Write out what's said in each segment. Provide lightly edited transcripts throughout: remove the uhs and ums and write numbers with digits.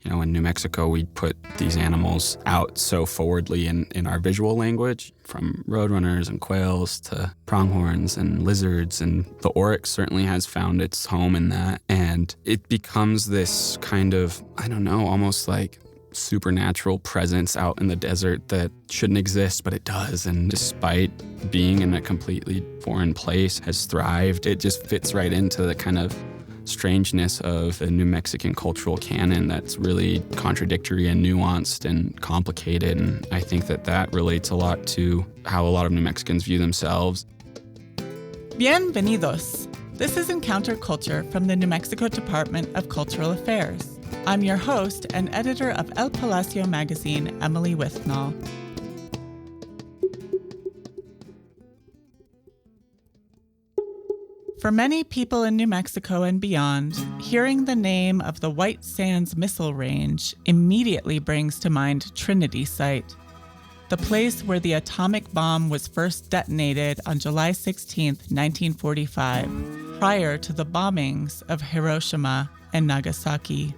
In New Mexico, we put these animals out so forwardly in our visual language, from roadrunners and quails to pronghorns and lizards. And the oryx certainly has found its home in that. And it becomes this kind of, almost like supernatural presence out in the desert that shouldn't exist, but it does. And despite being in a completely foreign place, has thrived. It just fits right into the kind of strangeness of a New Mexican cultural canon that's really contradictory and nuanced and complicated. And I think that relates a lot to how a lot of New Mexicans view themselves. Bienvenidos. This is Encounter Culture from the New Mexico Department of Cultural Affairs. I'm your host and editor of El Palacio magazine, Emily Withnall. For many people in New Mexico and beyond, hearing the name of the White Sands Missile Range immediately brings to mind Trinity Site, the place where the atomic bomb was first detonated on July 16, 1945, prior to the bombings of Hiroshima and Nagasaki.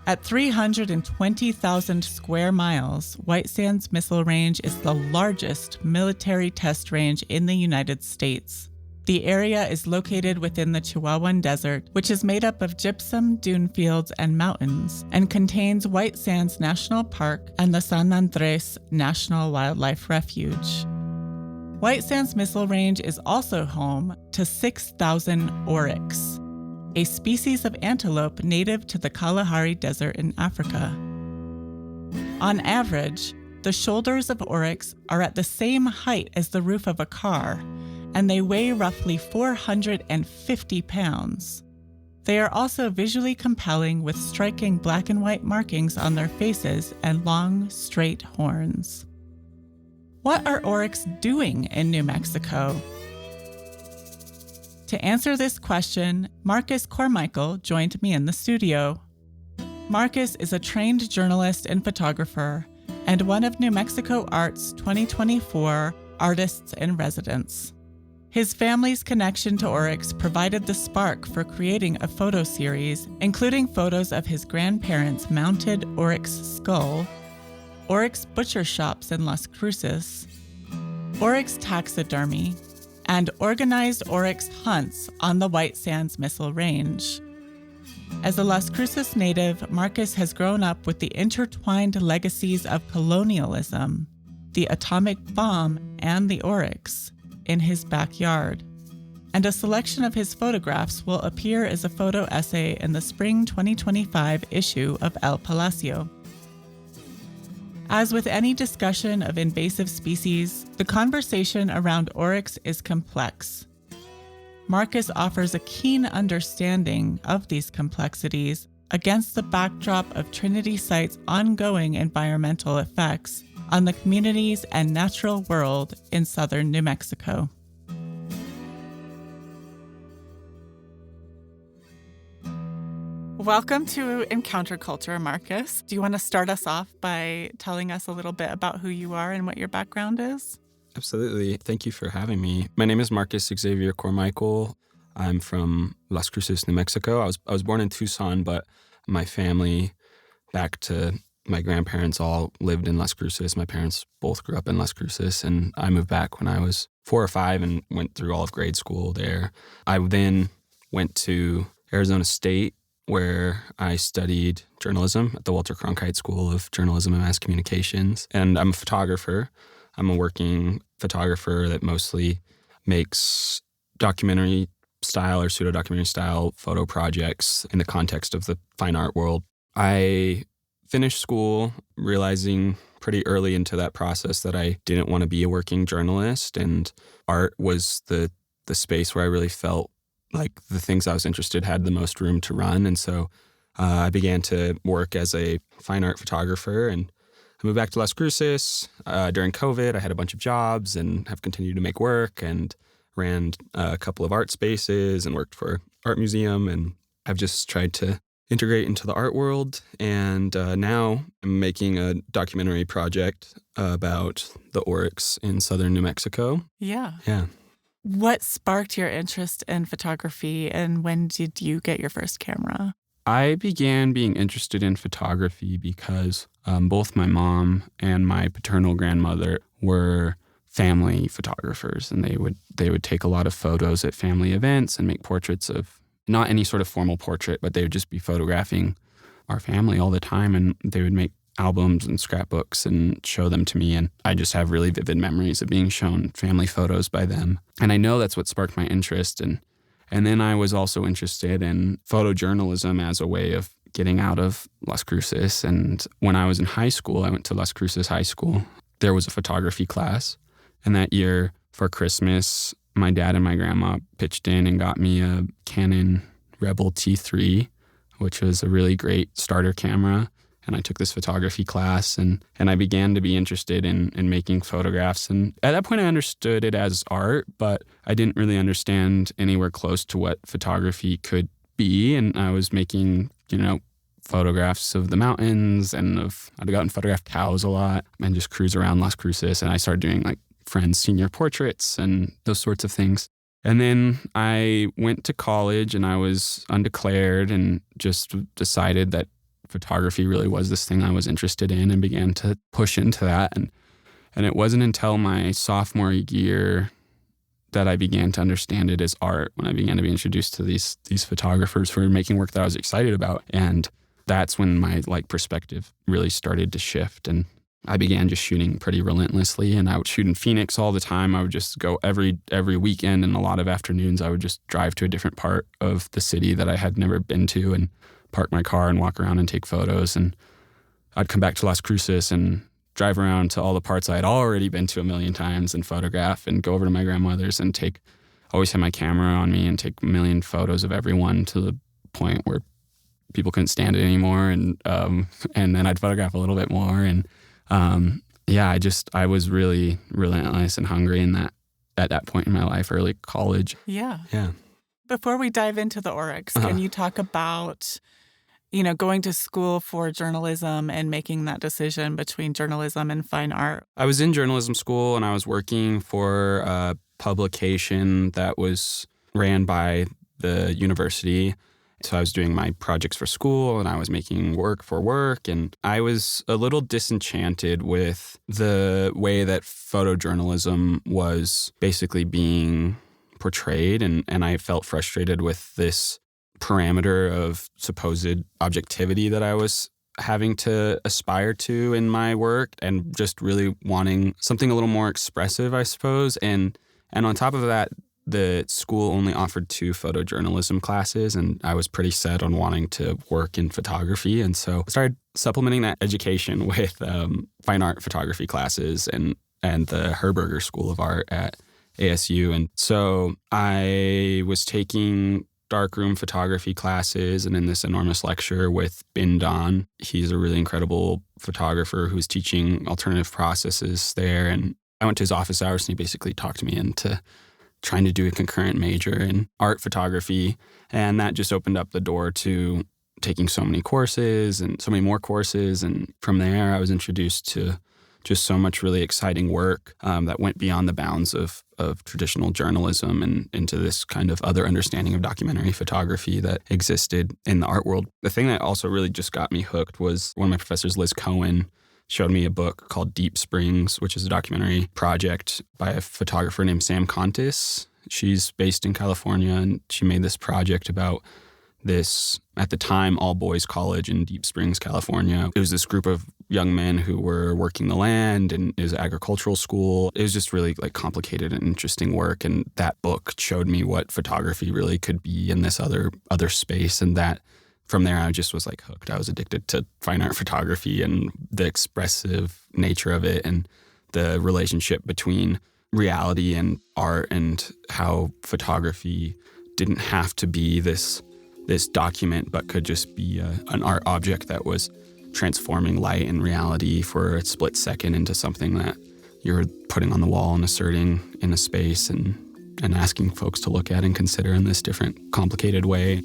At 320,000 square miles, White Sands Missile Range is the largest military test range in the United States. The area is located within the Chihuahuan Desert, which is made up of gypsum, dune fields, and mountains, and contains White Sands National Park and the San Andres National Wildlife Refuge. White Sands Missile Range is also home to 6,000 oryx, a species of antelope native to the Kalahari Desert in Africa. On average, the shoulders of oryx are at the same height as the roof of a car, and they weigh roughly 450 pounds. They are also visually compelling with striking black and white markings on their faces and long, straight horns. What are oryx doing in New Mexico? To answer this question, Marcus Chormicle joined me in the studio. Marcus is a trained journalist and photographer and one of New Mexico Art's 2024 Artists in Residence. His family's connection to oryx provided the spark for creating a photo series, including photos of his grandparents' mounted oryx skull, oryx butcher shops in Las Cruces, oryx taxidermy, and organized oryx hunts on the White Sands Missile Range. As a Las Cruces native, Marcus has grown up with the intertwined legacies of colonialism, the atomic bomb, and the oryx in his backyard. And a selection of his photographs will appear as a photo essay in the spring 2025 issue of El Palacio. As with any discussion of invasive species, the conversation around oryx is complex. Marcus offers a keen understanding of these complexities against the backdrop of Trinity Site's ongoing environmental effects on the communities and natural world in southern New Mexico. Welcome to Encounter Culture, Marcus. Do you want to start us off by telling us a little bit about who you are and what your background is? Absolutely. Thank you for having me. My name is Marcus Xavier Chormicle. I'm from Las Cruces, New Mexico. I was born in Tucson, but my family back to my grandparents all lived in Las Cruces. My parents both grew up in Las Cruces, and I moved back when I was 4 or 5 and went through all of grade school there. I then went to Arizona State, where I studied journalism at the Walter Cronkite School of Journalism and Mass Communications. And I'm a photographer. I'm a working photographer that mostly makes documentary style or pseudo-documentary style photo projects in the context of the fine art world. I finished school realizing pretty early into that process that I didn't want to be a working journalist, and art was the space where I really felt like the things I was interested had the most room to run. And so I began to work as a fine art photographer, and I moved back to Las Cruces. During COVID, I had a bunch of jobs and have continued to make work and ran a couple of art spaces and worked for art museum, and I've just tried to integrate into the art world. And now I'm making a documentary project about the oryx in southern New Mexico. Yeah. Yeah. What sparked your interest in photography, and when did you get your first camera? I began being interested in photography because both my mom and my paternal grandmother were family photographers, and they would take a lot of photos at family events and make portraits of not any sort of formal portrait, but they would just be photographing our family all the time, and they would make albums and scrapbooks and show them to me. And I just have really vivid memories of being shown family photos by them. And I know that's what sparked my interest. And then I was also interested in photojournalism as a way of getting out of Las Cruces. And when I was in high school, I went to Las Cruces High School. There was a photography class. And that year for Christmas, my dad and my grandma pitched in and got me a Canon Rebel T3, which was a really great starter camera. And I took this photography class, and I began to be interested in making photographs. And at that point, I understood it as art, but I didn't really understand anywhere close to what photography could be. And I was making, photographs of the mountains, and I'd go out and photograph cows a lot and just cruise around Las Cruces. And I started doing like friends' senior portraits and those sorts of things. And then I went to college, and I was undeclared and just decided that photography really was this thing I was interested in, and began to push into that. And it wasn't until my sophomore year that I began to understand it as art, when I began to be introduced to these photographers who were making work that I was excited about. And that's when my perspective really started to shift. And I began just shooting pretty relentlessly, and I would shoot in Phoenix all the time. I would just go every weekend, and a lot of afternoons I would just drive to a different part of the city that I had never been to and park my car and walk around and take photos. And I'd come back to Las Cruces and drive around to all the parts I had already been to a million times and photograph, and go over to my grandmother's and always have my camera on me and take a million photos of everyone, to the point where people couldn't stand it anymore. And then I'd photograph a little bit more. And I was really relentless and hungry at that point in my life, early college. Yeah. Yeah. Before we dive into the Oryx, can you talk about, going to school for journalism and making that decision between journalism and fine art? I was in journalism school, and I was working for a publication that was ran by the university. So I was doing my projects for school, and I was making work for work. And I was a little disenchanted with the way that photojournalism was basically being portrayed. And I felt frustrated with this parameter of supposed objectivity that I was having to aspire to in my work, and just really wanting something a little more expressive, I suppose. And on top of that, the school only offered 2 photojournalism classes, and I was pretty set on wanting to work in photography. And so I started supplementing that education with fine art photography classes and the Herberger School of Art at ASU. And so I was taking darkroom photography classes, and in this enormous lecture with Bin Don. He's a really incredible photographer who's teaching alternative processes there. And I went to his office hours, and he basically talked me into trying to do a concurrent major in art photography. And that just opened up the door to taking so many courses and so many more courses. And from there, I was introduced to just so much really exciting work that went beyond the bounds of traditional journalism and into this kind of other understanding of documentary photography that existed in the art world. The thing that also really just got me hooked was one of my professors, Liz Cohen, showed me a book called Deep Springs, which is a documentary project by a photographer named Sam Contis. She's based in California, and she made this project about this, at the time, all-boys college in Deep Springs, California. It was this group of young men who were working the land, and it was an agricultural school. It was just really complicated and interesting work, and that book showed me what photography really could be in this other space, and that from there, I just was hooked. I was addicted to fine art photography and the expressive nature of it, and the relationship between reality and art, and how photography didn't have to be this document, but could just be an art object that was transforming light and reality for a split second into something that you're putting on the wall and asserting in a space, and asking folks to look at and consider in this different, complicated way.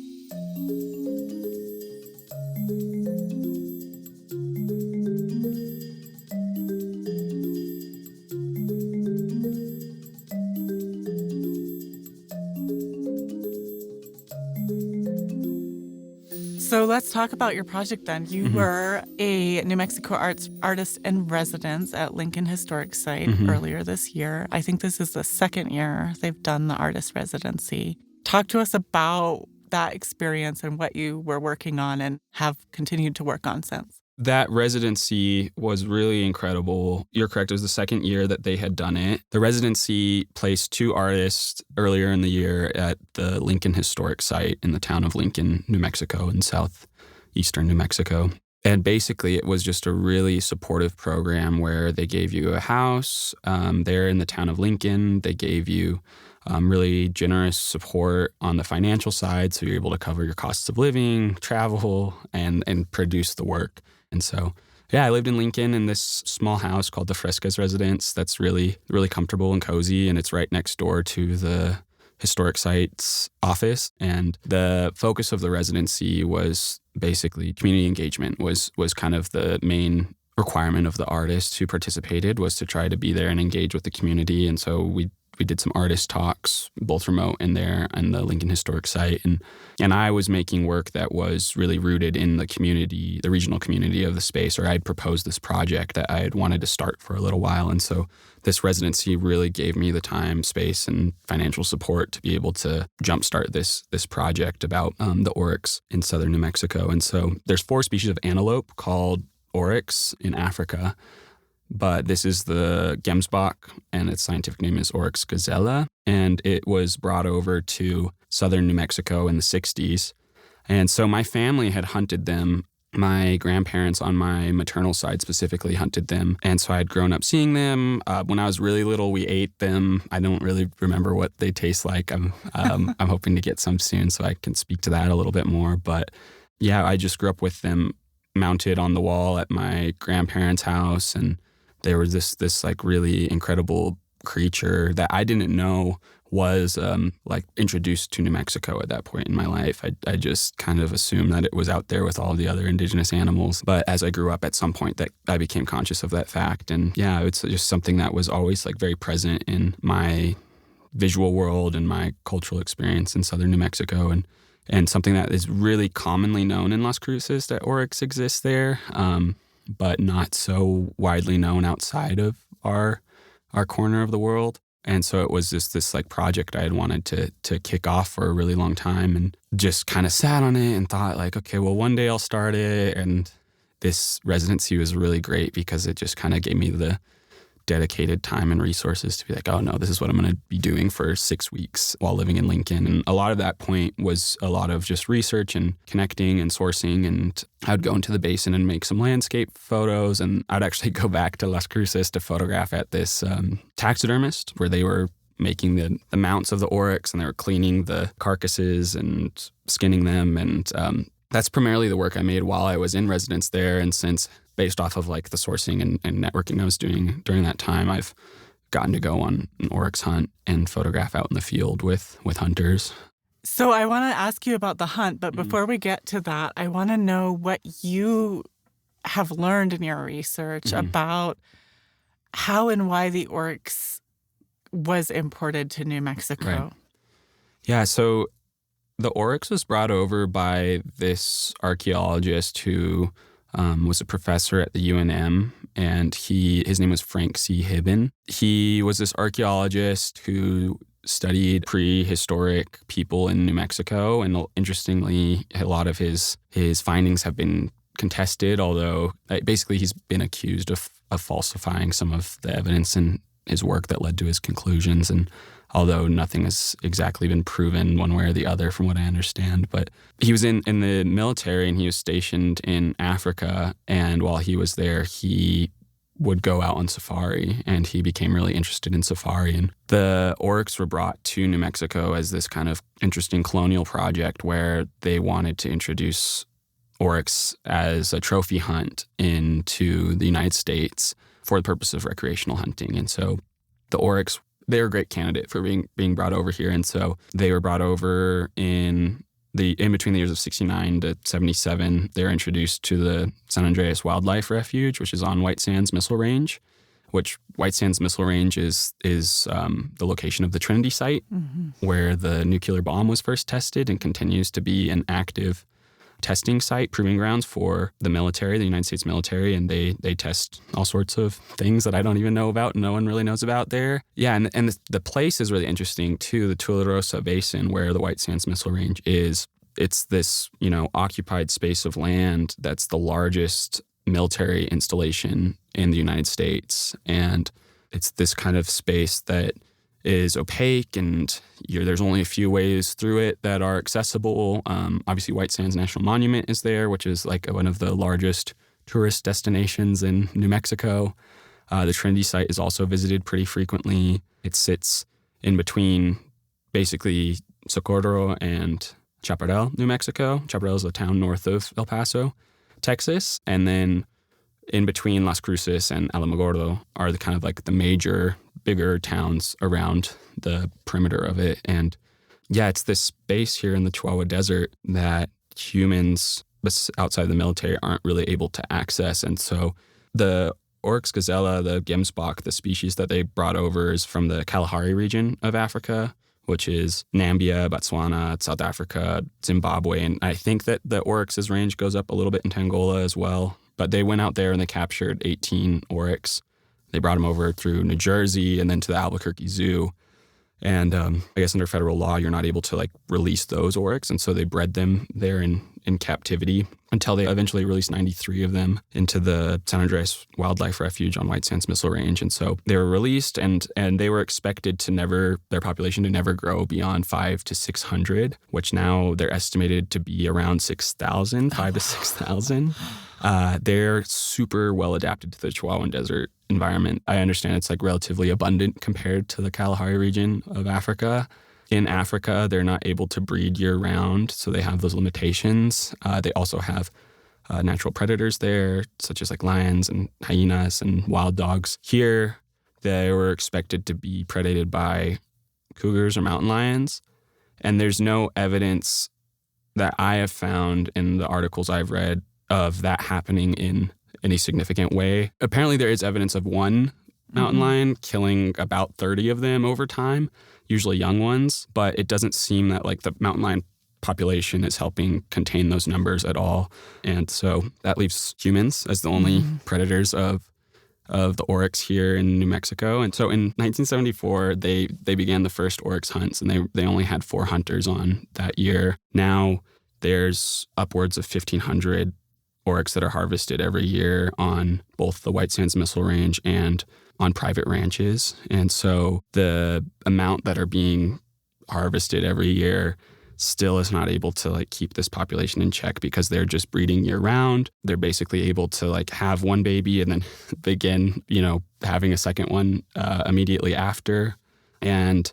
So let's talk about your project then. You Mm-hmm. were a New Mexico artist in residence at Lincoln Historic Site earlier this year. I think this is the second year they've done the artist residency. Talk to us about that experience and what you were working on and have continued to work on since. That residency was really incredible. You're correct. It was the second year that they had done it. The residency placed 2 artists earlier in the year at the Lincoln Historic Site in the town of Lincoln, New Mexico, in southeastern New Mexico. And basically, it was just a really supportive program where they gave you a house there in the town of Lincoln. They gave you really generous support on the financial side, so you're able to cover your costs of living, travel, and produce the work. And so, yeah, I lived in Lincoln in this small house called the Fresca's Residence that's really, really comfortable and cozy, and it's right next door to the Historic Site's office. And the focus of the residency was basically community engagement was kind of the main requirement of the artists who participated, was to try to be there and engage with the community. And so we did some artist talks, both remote and there on the Lincoln Historic Site. And I was making work that was really rooted in the community, the regional community of the space, or I'd proposed this project that I had wanted to start for a little while. And so this residency really gave me the time, space, and financial support to be able to jumpstart this project about the Oryx in southern New Mexico. And so there's 4 species of antelope called Oryx in Africa. But this is the Gemsbach, and its scientific name is Oryx gazella. And it was brought over to southern New Mexico in the 60s. And so my family had hunted them. My grandparents on my maternal side specifically hunted them. And so I had grown up seeing them. When I was really little, we ate them. I don't really remember what they taste like. I'm hoping to get some soon so I can speak to that a little bit more. But yeah, I just grew up with them mounted on the wall at my grandparents' house, and there was this like really incredible creature that I didn't know was like introduced to New Mexico at that point in my life. I just kind of assumed that it was out there with all the other indigenous animals. But as I grew up, at some point that I became conscious of that fact. And yeah, it's just something that was always like very present in my visual world and my cultural experience in southern New Mexico. And something that is really commonly known in Las Cruces, that Oryx exists there. But not so widely known outside of our corner of the world. And so it was this like project I had wanted to kick off for a really long time, and just kind of sat on it and thought like, okay, well, one day I'll start it. And this residency was really great because it just kind of gave me the dedicated time and resources to be like, oh no, this is what I'm going to be doing for 6 weeks while living in Lincoln. And a lot of that point was a lot of just research and connecting and sourcing. And I'd go into the basin and make some landscape photos. And I'd actually go back to Las Cruces to photograph at this taxidermist where they were making the mounts of the Oryx, and they were cleaning the carcasses and skinning them. And that's primarily the work I made while I was in residence there. And since, based off of like the sourcing and networking I was doing during that time, I've gotten to go on an Oryx hunt and photograph out in the field with hunters. So I want to ask you about the hunt, but before we get to that, I want to know what you have learned in your research about how and why the Oryx was imported to New Mexico. Right. Yeah, so the Oryx was brought over by this archaeologist who was a professor at the UNM, and his name was Frank C. Hibben. He was this archaeologist who studied prehistoric people in New Mexico, and interestingly, a lot of his findings have been contested, although basically he's been accused of falsifying some of the evidence in his work that led to his conclusions. And although nothing has exactly been proven one way or the other from what I understand. But he was in the military, and he was stationed in Africa. And while he was there, he would go out on safari, and he became really interested in safari. And the Oryx were brought to New Mexico as this kind of interesting colonial project where they wanted to introduce Oryx as a trophy hunt into the United States for the purpose of recreational hunting. And so the Oryx, they were a great candidate for being brought over here. And so they were brought over in between the years of 69 to 77. They were introduced to the San Andreas Wildlife Refuge, which is on White Sands Missile Range, which White Sands Missile Range is the location of the Trinity site, where the nuclear bomb was first tested and continues to be an active testing site, proving grounds for the military, the United States military, and they test all sorts of things that I don't even know about, no one really knows about there. Yeah, and the place is really interesting too, the Tularosa Basin, where the White Sands Missile Range is. It's this, occupied space of land that's the largest military installation in the United States. And it's this kind of space that is opaque, and there's only a few ways through it that are accessible. Obviously, White Sands National Monument is there, which is like one of the largest tourist destinations in New Mexico. The Trinity site is also visited pretty frequently. It sits in between basically Socorro and Chaparral, New Mexico. Chaparral is a town north of El Paso, Texas. And then in between Las Cruces and Alamogordo are the kind of like the major, bigger towns around the perimeter of it. And yeah, it's this space here in the Chihuahua Desert that humans outside the military aren't really able to access. And so the Oryx gazella, the gemsbok, the species that they brought over is from the Kalahari region of Africa, which is Nambia, Botswana, South Africa, Zimbabwe. And I think that the Oryx's range goes up a little bit into Angola as well. But they went out there and they captured 18 Oryx. They brought them over through New Jersey and then to the Albuquerque Zoo. And I guess under federal law, you're not able to release those Oryx. And so they bred them there in captivity until they eventually released 93 of them into the San Andres Wildlife Refuge on White Sands Missile Range. And so they were released and they were expected to their population to never grow beyond 500 to 600, which now they're estimated to be around 6,000, 5,000 to 6,000. They're super well adapted to the Chihuahuan Desert environment. I understand it's relatively abundant compared to the Kalahari region of Africa. In Africa, they're not able to breed year-round, so they have those limitations. They also have natural predators there, such as lions and hyenas and wild dogs. Here, they were expected to be predated by cougars or mountain lions, and there's no evidence that I have found in the articles I've read of that happening in any significant way. Apparently, there is evidence of one mountain lion killing about 30 of them over time, usually young ones, but it doesn't seem that the mountain lion population is helping contain those numbers at all. And so that leaves humans as the only predators of the Oryx here in New Mexico. And so in 1974, they began the first Oryx hunts, and they only had 4 hunters on that year. Now there's upwards of 1,500 Oryx that are harvested every year on both the White Sands Missile Range and on private ranches. And so the amount that are being harvested every year still is not able to keep this population in check because they're just breeding year round. They're basically able to have one baby and then begin, having a second one immediately after. And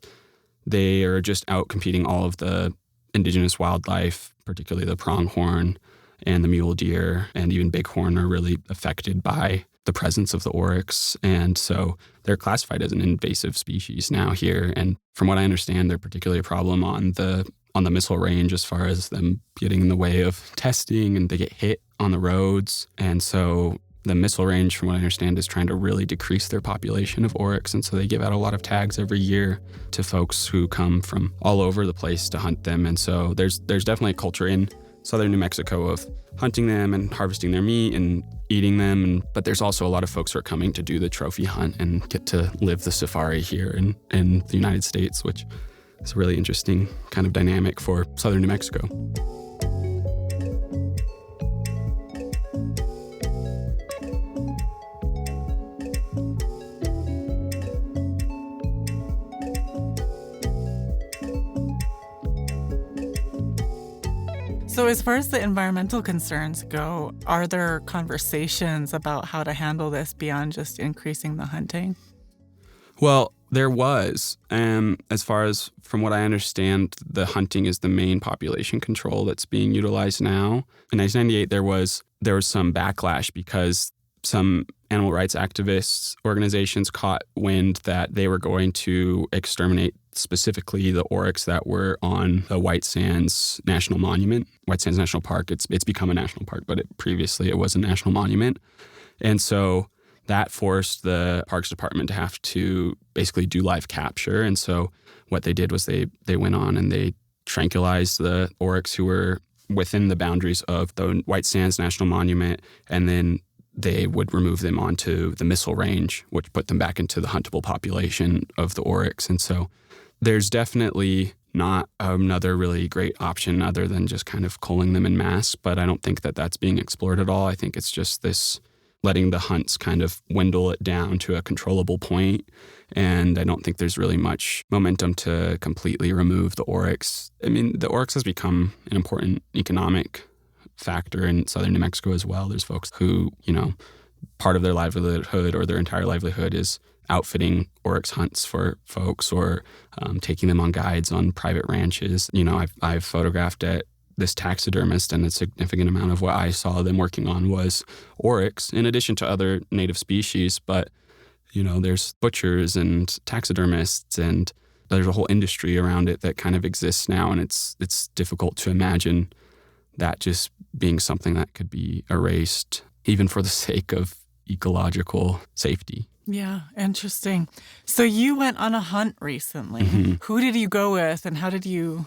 they are just out competing all of the indigenous wildlife, particularly the pronghorn and the mule deer and even bighorn are really affected by the presence of the Oryx. And so they're classified as an invasive species now here. And from what I understand, they're particularly a problem on the Missile Range as far as them getting in the way of testing, and they get hit on the roads. And so the Missile Range, from what I understand, is trying to really decrease their population of Oryx. And so they give out a lot of tags every year to folks who come from all over the place to hunt them. And so there's definitely a culture in southern New Mexico of hunting them and harvesting their meat and eating them. But there's also a lot of folks who are coming to do the trophy hunt and get to live the safari here in the United States, which is a really interesting kind of dynamic for southern New Mexico. So as far as the environmental concerns go, are there conversations about how to handle this beyond just increasing the hunting? Well, there was. As far as from what I understand, the hunting is the main population control that's being utilized now. In 1998, there was some backlash because some animal rights activists organizations caught wind that they were going to exterminate specifically the Oryx that were on the White Sands National Monument. White Sands National Park, it's become a national park, but previously it was a national monument. And so that forced the Parks Department to have to basically do live capture. And so what they did was they went on and they tranquilized the Oryx who were within the boundaries of the White Sands National Monument, and then they would remove them onto the missile range, which put them back into the huntable population of the Oryx. And so there's definitely not another really great option other than just kind of culling them en masse, but I don't think that that's being explored at all. I think it's just this letting the hunts kind of dwindle it down to a controllable point. And I don't think there's really much momentum to completely remove the Oryx. I mean, the Oryx has become an important economic factor in southern New Mexico as well. There's folks who, part of their livelihood or their entire livelihood is outfitting Oryx hunts for folks or taking them on guides on private ranches. I've photographed at this taxidermist, and a significant amount of what I saw them working on was Oryx, in addition to other native species. But, there's butchers and taxidermists, and there's a whole industry around it that kind of exists now, and it's difficult to imagine that just being something that could be erased, even for the sake of ecological safety. Yeah, interesting. So you went on a hunt recently. Mm-hmm. Who did you go with, and how did you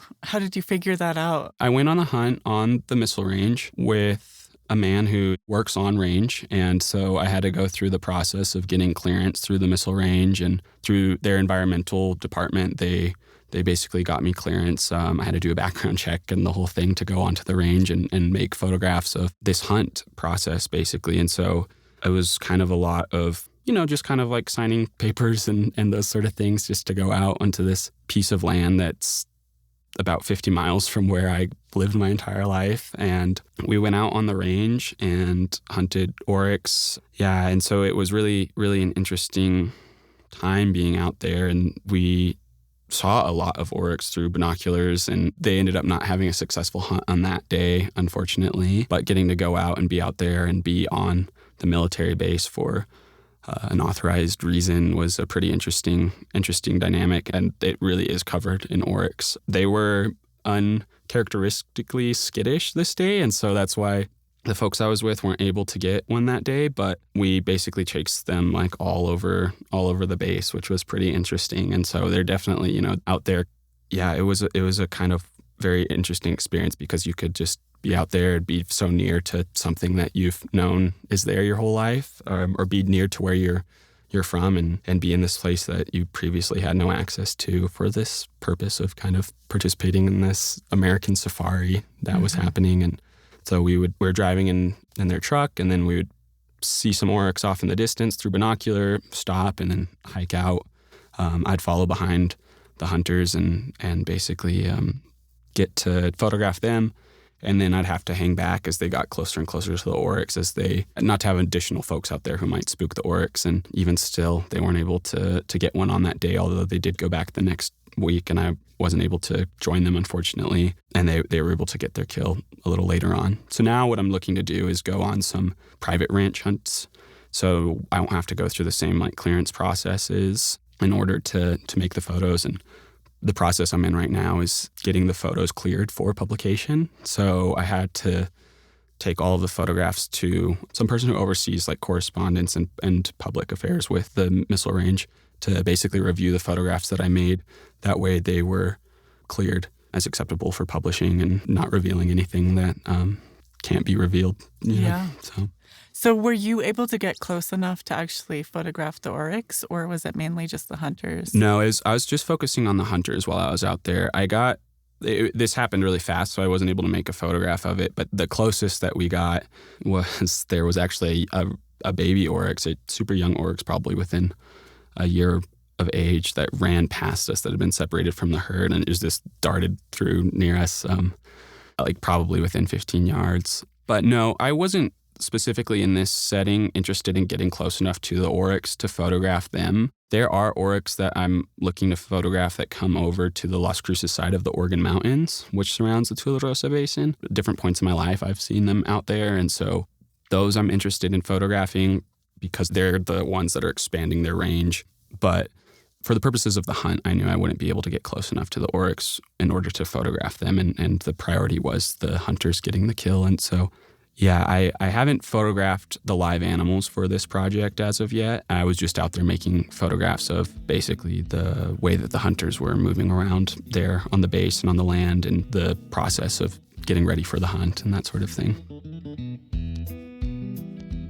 figure that out? I went on a hunt on the missile range with a man who works on range, and so I had to go through the process of getting clearance through the missile range, and through their environmental department, they basically got me clearance. I had to do a background check and the whole thing to go onto the range and make photographs of this hunt process, basically. And so it was kind of a lot of just kind of like signing papers and those sort of things just to go out onto this piece of land that's about 50 miles from where I lived my entire life. And we went out on the range and hunted Oryx. Yeah, and so it was really, really an interesting time being out there. And we saw a lot of Oryx through binoculars, and they ended up not having a successful hunt on that day, unfortunately. But getting to go out and be out there and be on the military base for an authorized reason was a pretty interesting dynamic, and it really is covered in Oryx. They were uncharacteristically skittish this day, and so that's why the folks I was with weren't able to get one that day, but we basically chased them like all over the base, which was pretty interesting. And so they're definitely, out there. Yeah, it was a kind of very interesting experience because you could just be out there and be so near to something that you've known is there your whole life, or be near to where you're from and be in this place that you previously had no access to for this purpose of kind of participating in this American safari that was happening. And so we were driving in their truck, and then we would see some Oryx off in the distance through binocular, stop, and then hike out. I'd follow behind the hunters and basically get to photograph them. And then I'd have to hang back as they got closer and closer to the Oryx, not to have additional folks out there who might spook the Oryx. And even still, they weren't able to get one on that day, although they did go back the next week, and I wasn't able to join them, unfortunately. And they were able to get their kill a little later on. So now what I'm looking to do is go on some private ranch hunts, so I won't have to go through the same clearance processes in order to make the photos. And the process I'm in right now is getting the photos cleared for publication. So I had to take all of the photographs to some person who oversees correspondence and public affairs with the missile range to basically review the photographs that I made. That way they were cleared as acceptable for publishing and not revealing anything that can't be revealed. Yeah. So were you able to get close enough to actually photograph the Oryx, or was it mainly just the hunters? No, I was just focusing on the hunters while I was out there. This happened really fast, so I wasn't able to make a photograph of it. But the closest that we got there was actually a baby Oryx, a super young Oryx, probably within a year of age, that ran past us, that had been separated from the herd, and it just darted through near us, probably within 15 yards. But no, I wasn't specifically in this setting interested in getting close enough to the Oryx to photograph them. There are Oryx that I'm looking to photograph that come over to the Las Cruces side of the Organ Mountains, which surrounds the Tularosa Basin. At different points in my life, I've seen them out there, and so those I'm interested in photographing because they're the ones that are expanding their range. But for the purposes of the hunt, I knew I wouldn't be able to get close enough to the Oryx in order to photograph them, and the priority was the hunters getting the kill. And so yeah, I haven't photographed the live animals for this project as of yet. I was just out there making photographs of basically the way that the hunters were moving around there on the base and on the land, and the process of getting ready for the hunt and that sort of thing.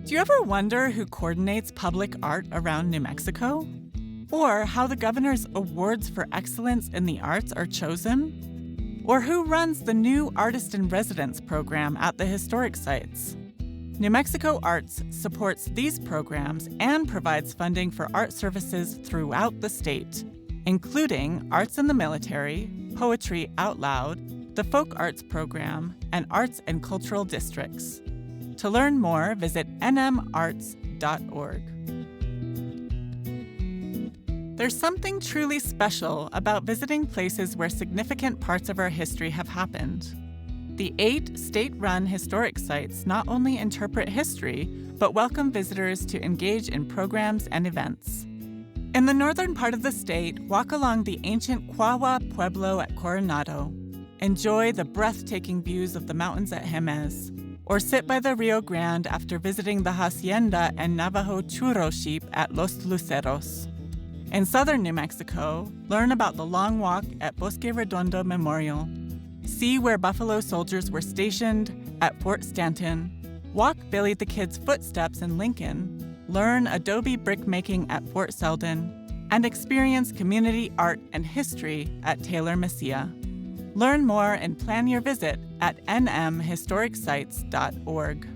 Do you ever wonder who coordinates public art around New Mexico? Or how the governor's awards for excellence in the arts are chosen? Or who runs the new Artist in Residence program at the historic sites? New Mexico Arts supports these programs and provides funding for art services throughout the state, including Arts in the Military, Poetry Out Loud, the Folk Arts Program, and Arts and Cultural Districts. To learn more, visit nmarts.org. There's something truly special about visiting places where significant parts of our history have happened. The 8 state-run historic sites not only interpret history, but welcome visitors to engage in programs and events. In the northern part of the state, walk along the ancient Quahua Pueblo at Coronado, enjoy the breathtaking views of the mountains at Jemez, or sit by the Rio Grande after visiting the hacienda and Navajo churro sheep at Los Luceros. In southern New Mexico, learn about the Long Walk at Bosque Redondo Memorial. See where Buffalo soldiers were stationed at Fort Stanton. Walk Billy the Kid's footsteps in Lincoln. Learn adobe brickmaking at Fort Selden. And experience community art and history at Taylor Mesilla. Learn more and plan your visit at nmhistoricsite.org.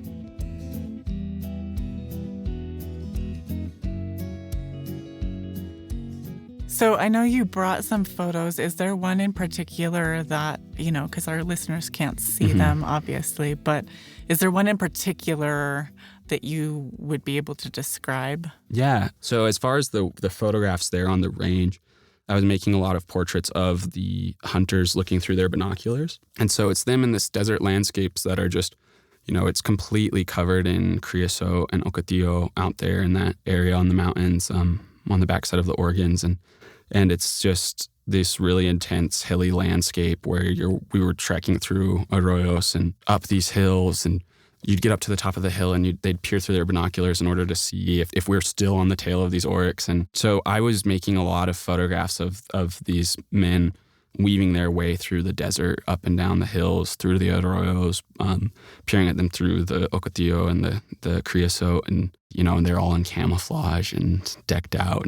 So I know you brought some photos. Is there one in particular that, because our listeners can't see them, obviously, but is there one in particular that you would be able to describe? Yeah. So as far as the photographs there on the range, I was making a lot of portraits of the hunters looking through their binoculars. And so it's them in this desert landscapes that are just, it's completely covered in creosote and ocotillo out there in that area on the mountains, on the backside of the Oregons. And it's just this really intense hilly landscape where we were trekking through arroyos and up these hills, and you'd get up to the top of the hill and they'd peer through their binoculars in order to see if we're still on the tail of these Oryx. And so I was making a lot of photographs of these men weaving their way through the desert, up and down the hills, through the arroyos, peering at them through the ocotillo and the creosote, and they're all in camouflage and decked out.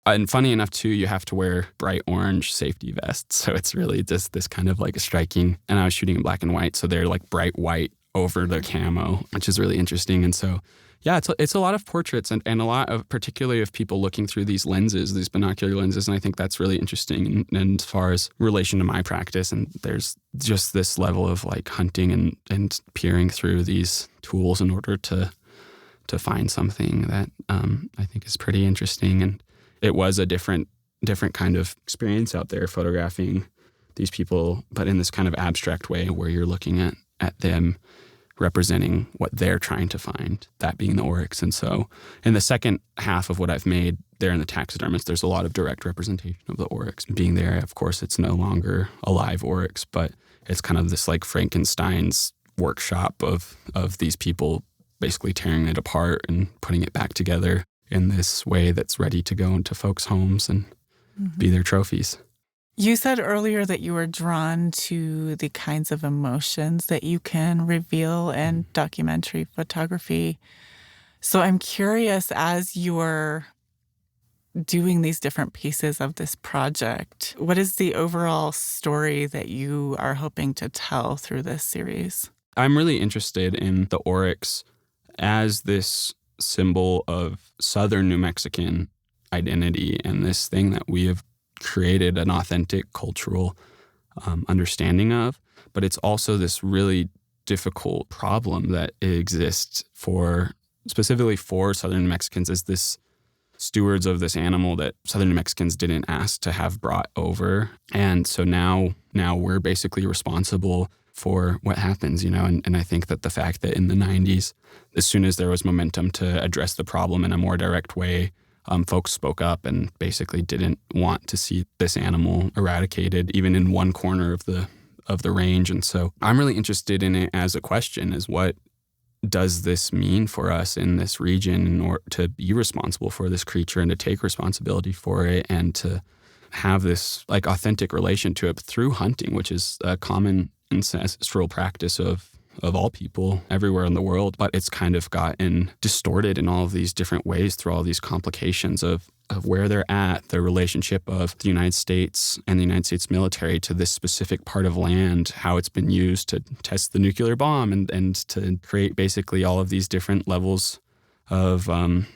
And funny enough, too, you have to wear bright orange safety vests. So it's really just this kind of like a striking. And I was shooting in black and white, so they're like bright white over the camo, which is really interesting. And so, yeah, it's a lot of portraits and a lot of, particularly of people looking through these lenses, these binocular lenses. And I think that's really interesting. And as far as relation to my practice, and there's just this level of like hunting and peering through these tools in order to find something that I think is pretty interesting. And it was a different kind of experience out there photographing these people, but in this kind of abstract way where you're looking at them representing what they're trying to find, that being the Oryx. And so in the second half of what I've made there in the taxidermist, there's a lot of direct representation of the Oryx being there. Of course, it's no longer a live Oryx, but it's kind of this like Frankenstein's workshop of these people basically tearing it apart and putting it back together in this way that's ready to go into folks' homes and be their trophies. You said earlier that you were drawn to the kinds of emotions that you can reveal in documentary photography. So I'm curious, as you're doing these different pieces of this project, what is the overall story that you are hoping to tell through this series? I'm really interested in the Oryx as this symbol of Southern New Mexican identity and this thing that we have created an authentic cultural understanding of. But it's also this really difficult problem that exists specifically for Southern New Mexicans as this stewards of this animal that Southern New Mexicans didn't ask to have brought over. And so now we're basically responsible for what happens, and I think that the fact that in the 90s, as soon as there was momentum to address the problem in a more direct way, folks spoke up and basically didn't want to see this animal eradicated, even in one corner of the range. And so I'm really interested in it as a question, is what does this mean for us in this region in order to be responsible for this creature and to take responsibility for it and to have this like authentic relation to it through hunting, which is a common ancestral practice of all people everywhere in the world, but it's kind of gotten distorted in all of these different ways through all these complications of where they're at, the relationship of the United States and the United States military to this specific part of land, how it's been used to test the nuclear bomb and to create basically all of these different levels of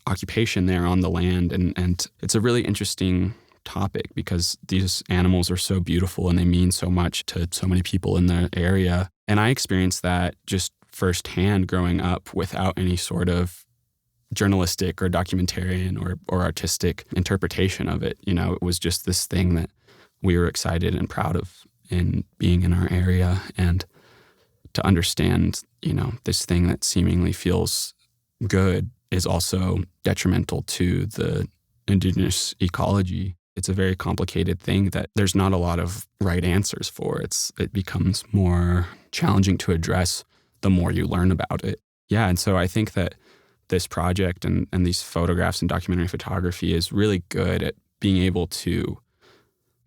occupation there on the land. And it's a really interesting topic because these animals are so beautiful and they mean so much to so many people in the area. And I experienced that just firsthand growing up without any sort of journalistic or documentarian or artistic interpretation of it. You know, it was just this thing that we were excited and proud of in being in our area, and to understand, you know, this thing that seemingly feels good is also detrimental to the indigenous ecology. It's a very complicated thing that there's not a lot of right answers for. It becomes more challenging to address the more you learn about it. Yeah, and so I think that this project and these photographs and documentary photography is really good at being able to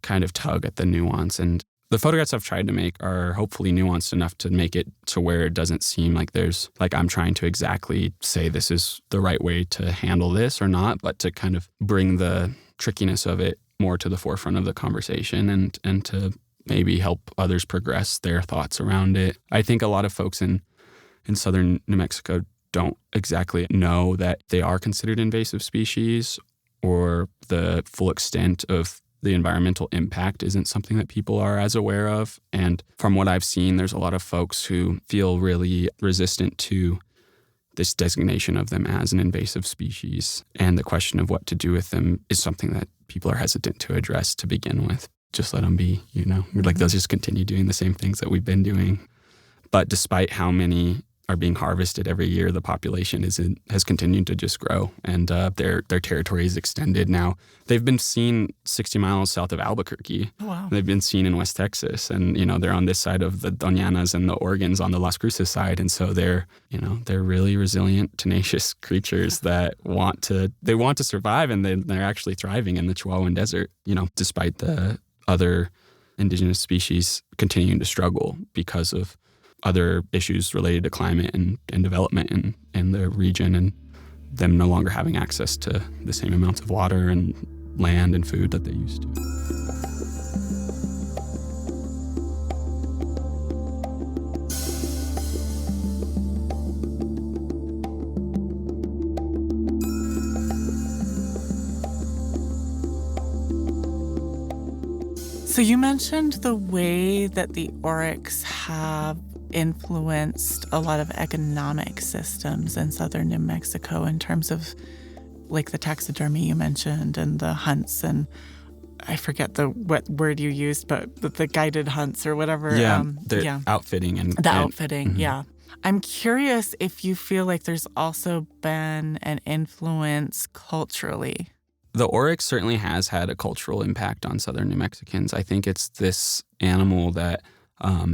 kind of tug at the nuance. And the photographs I've tried to make are hopefully nuanced enough to make it to where it doesn't seem like I'm trying to exactly say this is the right way to handle this or not, but to kind of bring the trickiness of it more to the forefront of the conversation and to maybe help others progress their thoughts around it. I think a lot of folks in southern New Mexico don't exactly know that they are considered invasive species, or the full extent of the environmental impact isn't something that people are as aware of. And from what I've seen, there's a lot of folks who feel really resistant to this designation of them as an invasive species. And the question of what to do with them is something that people are hesitant to address to begin with. Just let them be, you know. We're like, they'll just continue doing the same things that we've been doing. But despite how many are being harvested every year, the population has continued to just grow, and their territory is extended now. They've been seen 60 miles south of Albuquerque. Oh, wow. They've been seen in West Texas, and you know they're on this side of the Doñanas and the Organs on the Las Cruces side, and so they're really resilient, tenacious creatures that want to survive, and they're actually thriving in the Chihuahuan Desert. You know, despite the other indigenous species continuing to struggle because of other issues related to climate and development in the region, and them no longer having access to the same amounts of water and land and food that they used to. So you mentioned the way that the Oryx have influenced a lot of economic systems in southern New Mexico in terms of like the taxidermy you mentioned and the hunts, and I forget what word you used, but the guided hunts or whatever. Yeah, outfitting and outfitting. Mm-hmm. Yeah. I'm curious if you feel like there's also been an influence culturally. The Oryx certainly has had a cultural impact on southern New Mexicans. I think it's this animal that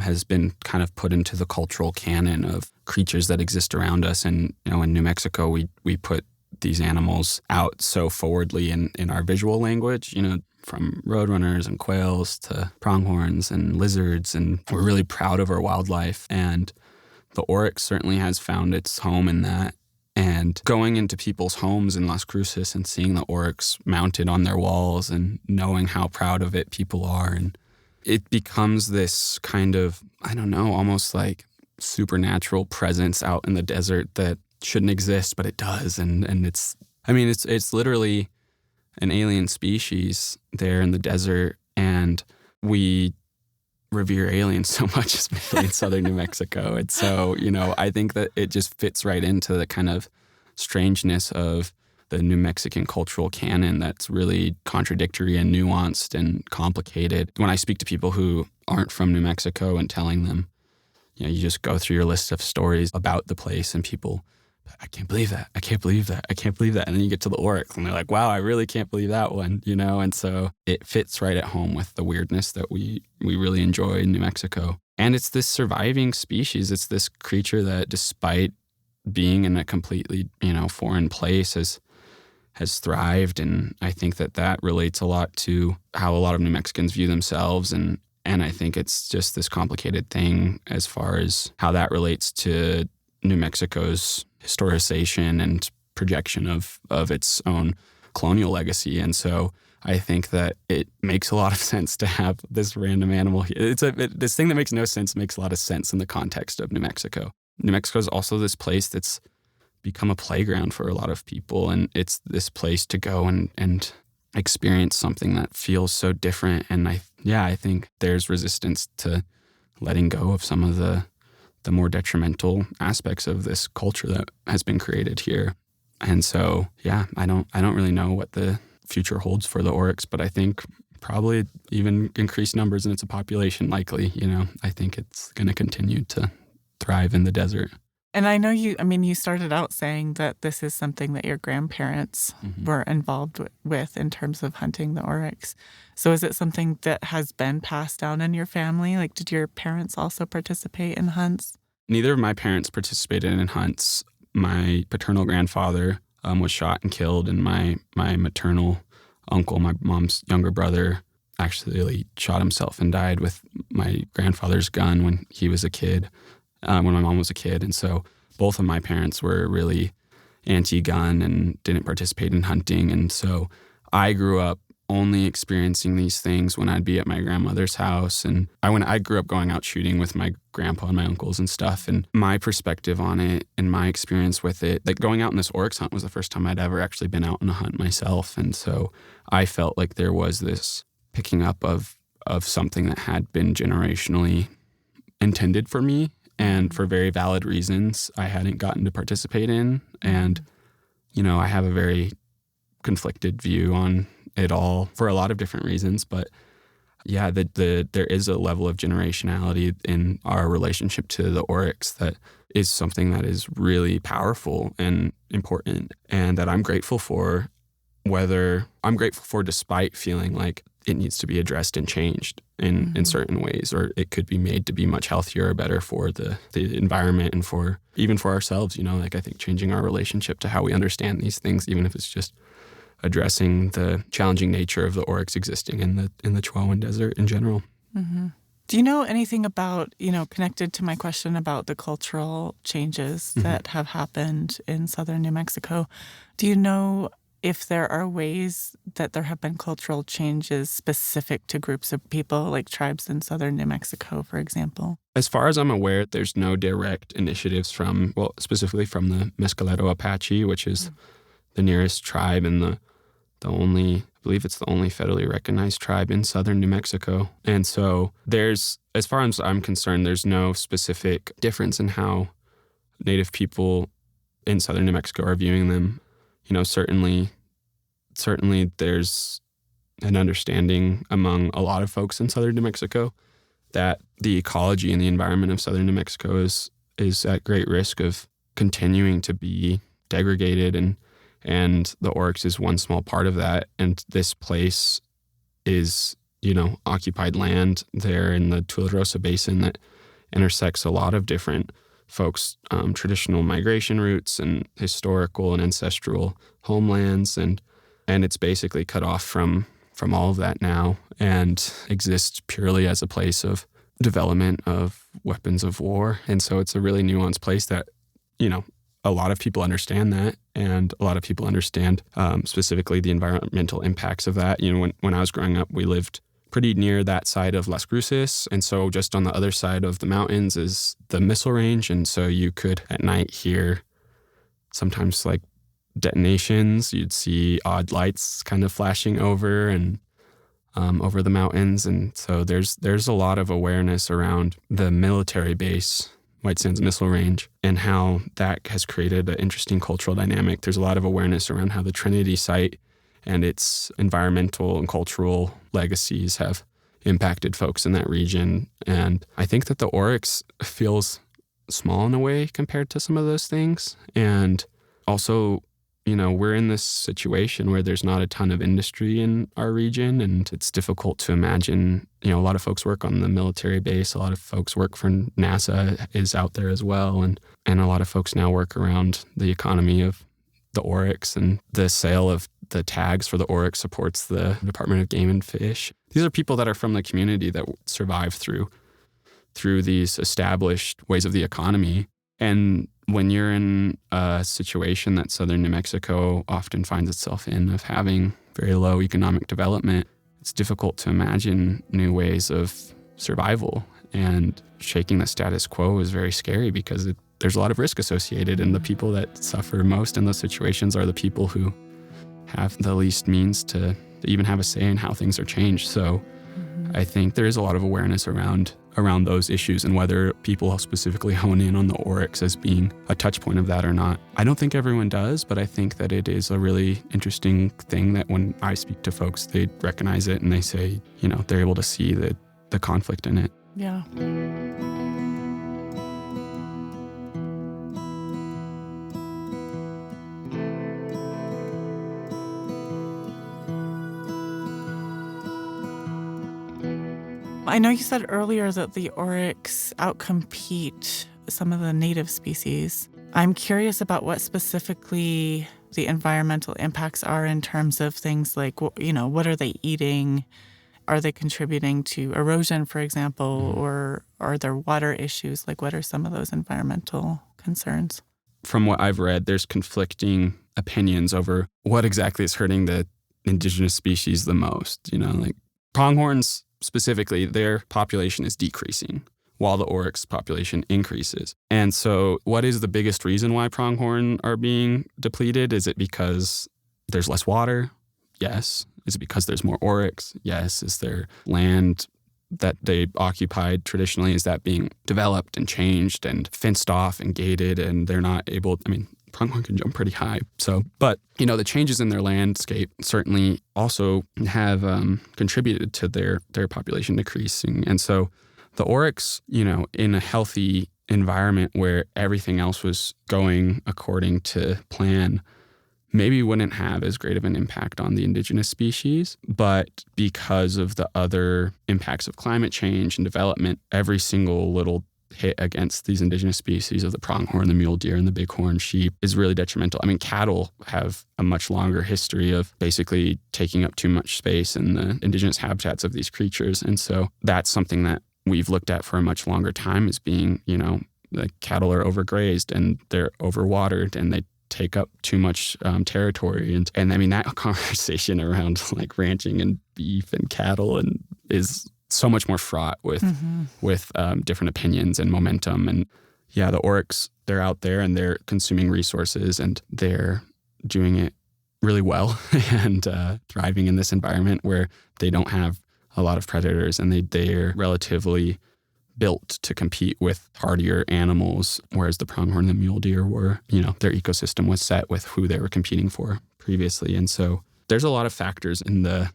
has been kind of put into the cultural canon of creatures that exist around us. And, you know, in New Mexico, we put these animals out so forwardly in our visual language, you know, from roadrunners and quails to pronghorns and lizards. And we're really proud of our wildlife. And the Oryx certainly has found its home in that. And going into people's homes in Las Cruces and seeing the Oryx mounted on their walls and knowing how proud of it people are, and it becomes this kind of, I don't know, almost like supernatural presence out in the desert that shouldn't exist, but it does. And it's literally an alien species there in the desert, and we revere aliens so much, especially in southern New Mexico. And so, you know, I think that it just fits right into the kind of strangeness of the New Mexican cultural canon that's really contradictory and nuanced and complicated. When I speak to people who aren't from New Mexico and telling them, you know, you just go through your list of stories about the place and people, I can't believe that. I can't believe that. I can't believe that. And then you get to the Oryx and they're like, wow, I really can't believe that one, you know? And so it fits right at home with the weirdness that we really enjoy in New Mexico. And it's this surviving species. It's this creature that, despite being in a completely, you know, foreign place, has thrived. And I think that relates a lot to how a lot of New Mexicans view themselves. And And I think it's just this complicated thing as far as how that relates to New Mexico's historicization and projection of its own colonial legacy. And so I think that it makes a lot of sense to have this random animal here. This thing that makes no sense makes a lot of sense in the context of New Mexico. New Mexico is also this place that's become a playground for a lot of people. And it's this place to go and experience something that feels so different. And I think there's resistance to letting go of some of the more detrimental aspects of this culture that has been created here. And so, I don't really know what the future holds for the Oryx, but I think probably even increased numbers in its population likely. I think it's going to continue to thrive in the desert. And I know you started out saying that this is something that your grandparents were involved with in terms of hunting the Oryx. So is it something that has been passed down in your family? Like, did your parents also participate in hunts? Neither of my parents participated in hunts. My paternal grandfather was shot and killed, and my maternal uncle, my mom's younger brother, actually shot himself and died with my grandfather's gun when he was a kid. When my mom was a kid. And so both of my parents were really anti-gun and didn't participate in hunting. And so I grew up only experiencing these things when I'd be at my grandmother's house. And I grew up going out shooting with my grandpa and my uncles and stuff. And my perspective on it and my experience with it, like going out in this Oryx hunt was the first time I'd ever actually been out on a hunt myself. And so I felt like there was this picking up of something that had been generationally intended for me. And for very valid reasons, I hadn't gotten to participate in. And, I have a very conflicted view on it all for a lot of different reasons. But there is a level of generationality in our relationship to the Oryx that is something that is really powerful and important, and that I'm grateful for, despite feeling like it needs to be addressed and changed in certain ways, or it could be made to be much healthier or better for the environment and for ourselves. I think changing our relationship to how we understand these things, even if it's just addressing the challenging nature of the Oryx existing in the Chihuahuan Desert in general. Mm-hmm. Do you know anything about, connected to my question about the cultural changes that have happened in southern New Mexico? Do you know if there are ways that there have been cultural changes specific to groups of people, like tribes in southern New Mexico, for example? As far as I'm aware, there's no direct initiatives specifically from the Mescalero Apache, which is the nearest tribe and I believe it's the only federally recognized tribe in southern New Mexico. And so as far as I'm concerned, there's no specific difference in how Native people in southern New Mexico are viewing them. Certainly there's an understanding among a lot of folks in southern New Mexico that the ecology and the environment of southern New Mexico is at great risk of continuing to be degraded, and the Oryx is one small part of that. And this place is, occupied land there in the Tularosa Basin that intersects a lot of different folks' traditional migration routes and historical and ancestral homelands, and it's basically cut off from all of that now and exists purely as a place of development of weapons of war. And so it's a really nuanced place that, a lot of people understand that, and a lot of people understand specifically the environmental impacts of that. When I was growing up, we lived pretty near that side of Las Cruces. And so just on the other side of the mountains is the missile range. And so you could at night hear sometimes like detonations. You'd see odd lights kind of flashing over and over the mountains. And so there's a lot of awareness around the military base, White Sands Missile Range, and how that has created an interesting cultural dynamic. There's a lot of awareness around how the Trinity site and its environmental and cultural legacies have impacted folks in that region. And I think that the Oryx feels small in a way compared to some of those things. And also, we're in this situation where there's not a ton of industry in our region, and it's difficult to imagine, a lot of folks work on the military base, a lot of folks work for NASA is out there as well, and a lot of folks now work around the economy of the Oryx, and the sale of the tags for the Oryx, supports the Department of Game and Fish. These are people that are from the community that survive through these established ways of the economy. And when you're in a situation that southern New Mexico often finds itself in, of having very low economic development, it's difficult to imagine new ways of survival. And shaking the status quo is very scary because there's a lot of risk associated, and the people that suffer most in those situations are the people who have the least means to even have a say in how things are changed. So I think there is a lot of awareness around those issues, and whether people specifically hone in on the Oryx as being a touch point of that or not. I don't think everyone does, but I think that it is a really interesting thing that when I speak to folks, they recognize it and they say, they're able to see the conflict in it. Yeah. I know you said earlier that the Oryx outcompete some of the native species. I'm curious about what specifically the environmental impacts are in terms of things like, what are they eating? Are they contributing to erosion, for example, or are there water issues? Like, what are some of those environmental concerns? From what I've read, there's conflicting opinions over what exactly is hurting the indigenous species the most. Like pronghorns specifically, their population is decreasing while the Oryx population increases. And so what is the biggest reason why pronghorn are being depleted? Is it because there's less water? Yes. Is it because there's more Oryx? Yes. Is there land that they occupied traditionally? Is that being developed and changed and fenced off and gated, and they're not able, pronghorn can jump pretty high. So, but, the changes in their landscape certainly also have contributed to their population decreasing. And so the Oryx, in a healthy environment where everything else was going according to plan, maybe wouldn't have as great of an impact on the indigenous species. But because of the other impacts of climate change and development, every single little hit against these indigenous species of the pronghorn, the mule deer, and the bighorn sheep is really detrimental. Cattle have a much longer history of basically taking up too much space in the indigenous habitats of these creatures. And so that's something that we've looked at for a much longer time as being, the cattle are overgrazed and they're overwatered and they take up too much territory. And that conversation around like ranching and beef and cattle and is so much more fraught with different opinions and momentum. And yeah, the Oryx, they're out there and they're consuming resources and they're doing it really well and thriving in this environment where they don't have a lot of predators and they're relatively built to compete with hardier animals, whereas the pronghorn and the mule deer were, their ecosystem was set with who they were competing for previously. And so there's a lot of factors in the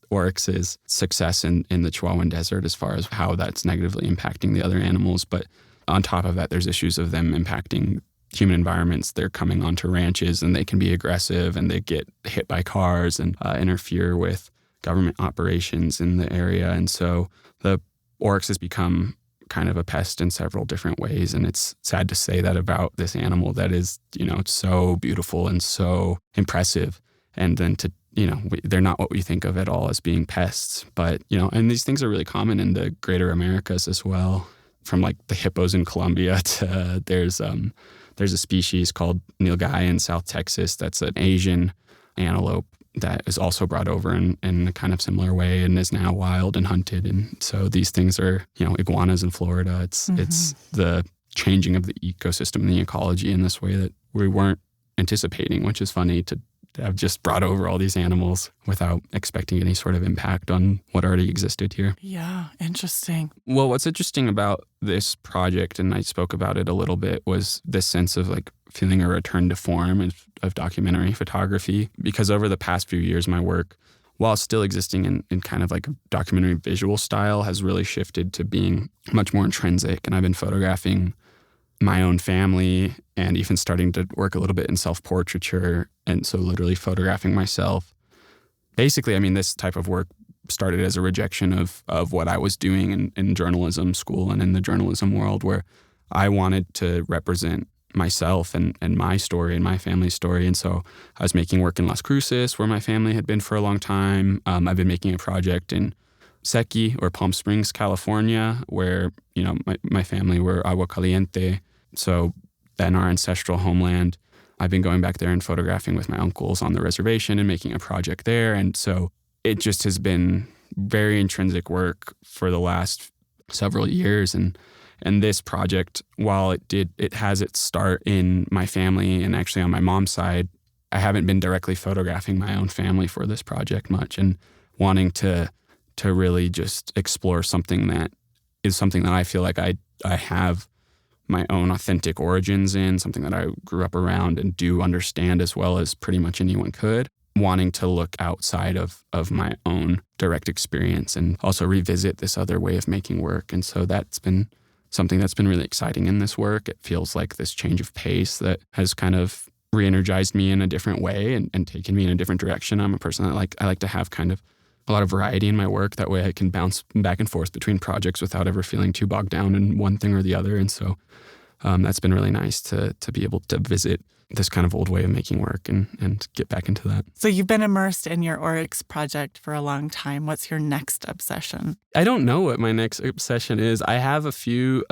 Oryx's success in the Chihuahuan Desert as far as how that's negatively impacting the other animals. But on top of that, there's issues of them impacting human environments. They're coming onto ranches and they can be aggressive and they get hit by cars and interfere with government operations in the area. And so the Oryx has become kind of a pest in several different ways. And it's sad to say that about this animal that is, so beautiful and so impressive. And then they're not what we think of at all as being pests. But, and these things are really common in the greater Americas as well, from like the hippos in Colombia to there's a species called nilgai in South Texas that's an Asian antelope that is also brought over in a kind of similar way and is now wild and hunted. And so these things are, iguanas in Florida. It's the changing of the ecosystem and the ecology in this way that we weren't anticipating, which is funny to have just brought over all these animals without expecting any sort of impact on what already existed here. Yeah, interesting. Well, what's interesting about this project, and I spoke about it a little bit, was this sense of like feeling a return to form of documentary photography. Because over the past few years, my work, while still existing in kind of like a documentary visual style, has really shifted to being much more intrinsic. And I've been photographing my own family and even starting to work a little bit in self-portraiture. And so literally photographing myself. Basically, this type of work started as a rejection of what I was doing in journalism school and in the journalism world, where I wanted to represent myself and my story and my family's story. And so I was making work in Las Cruces, where my family had been for a long time. I've been making a project in Seki, or Palm Springs, California, where, my family were Agua Caliente. So then our ancestral homeland. I've been going back there and photographing with my uncles on the reservation and making a project there. And so it just has been very intrinsic work for the last several years. And this project, while it has its start in my family and actually on my mom's side, I haven't been directly photographing my own family for this project much, and wanting to really just explore something that I feel like I have my own authentic origins in, something that I grew up around and do understand as well as pretty much anyone could, wanting to look outside of my own direct experience and also revisit this other way of making work. And so that's been something that's been really exciting in this work. It feels like this change of pace that has kind of re-energized me in a different way and taken me in a different direction. I'm a person that I like to have kind of a lot of variety in my work. That way I can bounce back and forth between projects without ever feeling too bogged down in one thing or the other. And so that's been really nice to be able to visit this kind of old way of making work and get back into that. So you've been immersed in your Oryx project for a long time. What's your next obsession? I don't know what my next obsession is. I have a few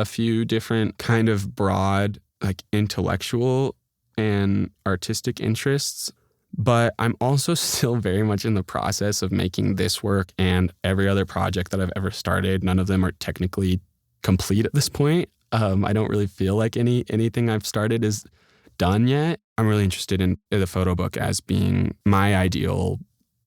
different kind of broad, like, intellectual and artistic interests. But I'm also still very much in the process of making this work and every other project that I've ever started. None of them are technically complete at this point. I don't really feel like anything I've started is done yet. I'm really interested in the photo book as being my ideal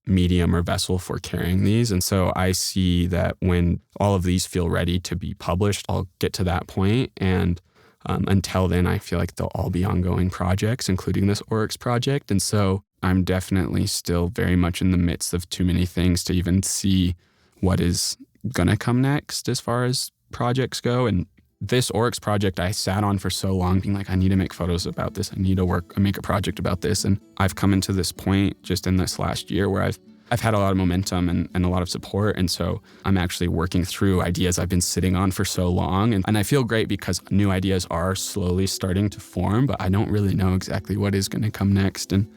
medium or vessel for carrying these. And so I see that when all of these feel ready to be published, I'll get to that point. And until then, I feel like they'll all be ongoing projects, including this Oryx project. And so I'm definitely still very much in the midst of too many things to even see what is going to come next as far as projects go. And this Oryx project I sat on for so long, being like, I need to make photos about this. I need to make a project about this. And I've come into this point just in this last year where I've had a lot of momentum and a lot of support. And so I'm actually working through ideas I've been sitting on for so long. And I feel great because new ideas are slowly starting to form, but I don't really know exactly what is going to come next. And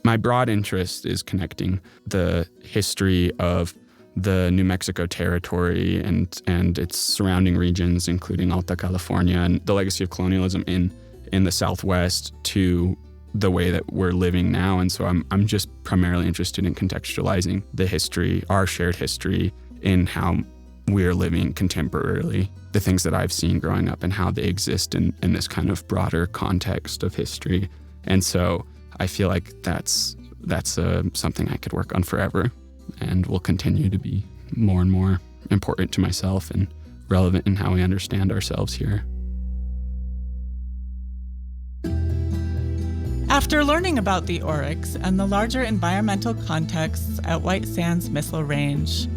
my broad interest is connecting the history of the New Mexico territory and its surrounding regions, including Alta California, and the legacy of colonialism in the Southwest to the way that we're living now. And so I'm just primarily interested in contextualizing the history, our shared history, in how we're living contemporarily, the things that I've seen growing up and how they exist in this kind of broader context of history. And so I feel like that's something I could work on forever and will continue to be more and more important to myself and relevant in how we understand ourselves here. After learning about the Oryx and the larger environmental contexts at White Sands Missile Range,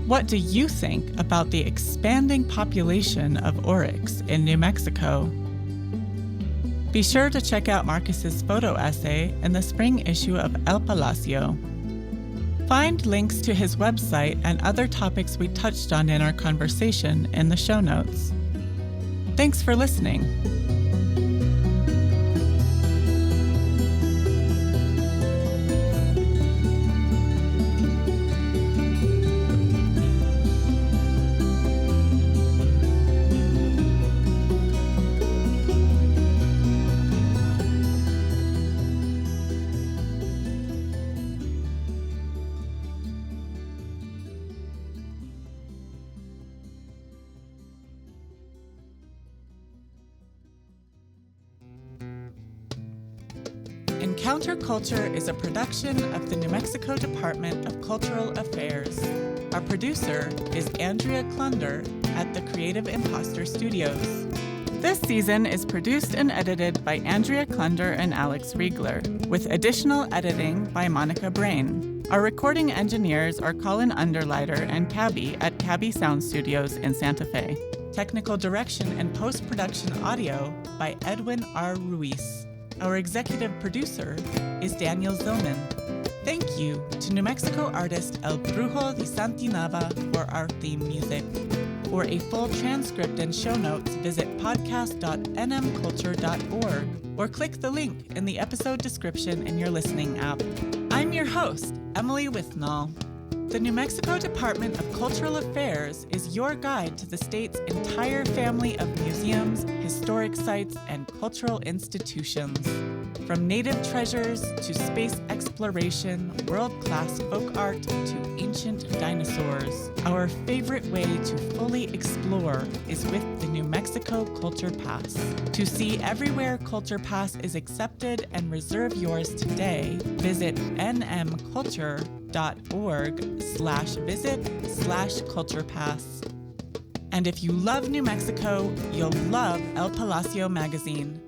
what do you think about the expanding population of Oryx in New Mexico? Be sure to check out Marcus's photo essay in the spring issue of El Palacio. Find links to his website and other topics we touched on in our conversation in the show notes. Thanks for listening. Counterculture is a production of the New Mexico Department of Cultural Affairs. Our producer is Andrea Klunder at the Creative Imposter Studios. This season is produced and edited by Andrea Klunder and Alex Riegler, with additional editing by Monica Brain. Our recording engineers are Colin Underleiter and Cabby at Cabby Sound Studios in Santa Fe. Technical direction and post-production audio by Edwin R. Ruiz. Our executive producer is Daniel Zillman. Thank you to New Mexico artist El Brujo de Santinava for our theme music. For a full transcript and show notes, visit podcast.nmculture.org or click the link in the episode description in your listening app. I'm your host, Emily Withnall. The New Mexico Department of Cultural Affairs is your guide to the state's entire family of museums, historic sites, and cultural institutions. From native treasures to space exploration, world-class folk art to ancient dinosaurs, our favorite way to fully explore is with the New Mexico Culture Pass. To see everywhere Culture Pass is accepted and reserve yours today, visit nmculture.org/visit/culturepass. And if you love New Mexico, you'll love El Palacio magazine.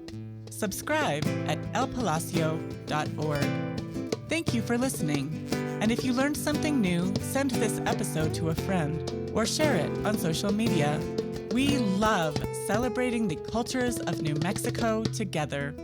Subscribe at elpalacio.org. Thank you for listening. And if you learned something new, send this episode to a friend or share it on social media. We love celebrating the cultures of New Mexico together.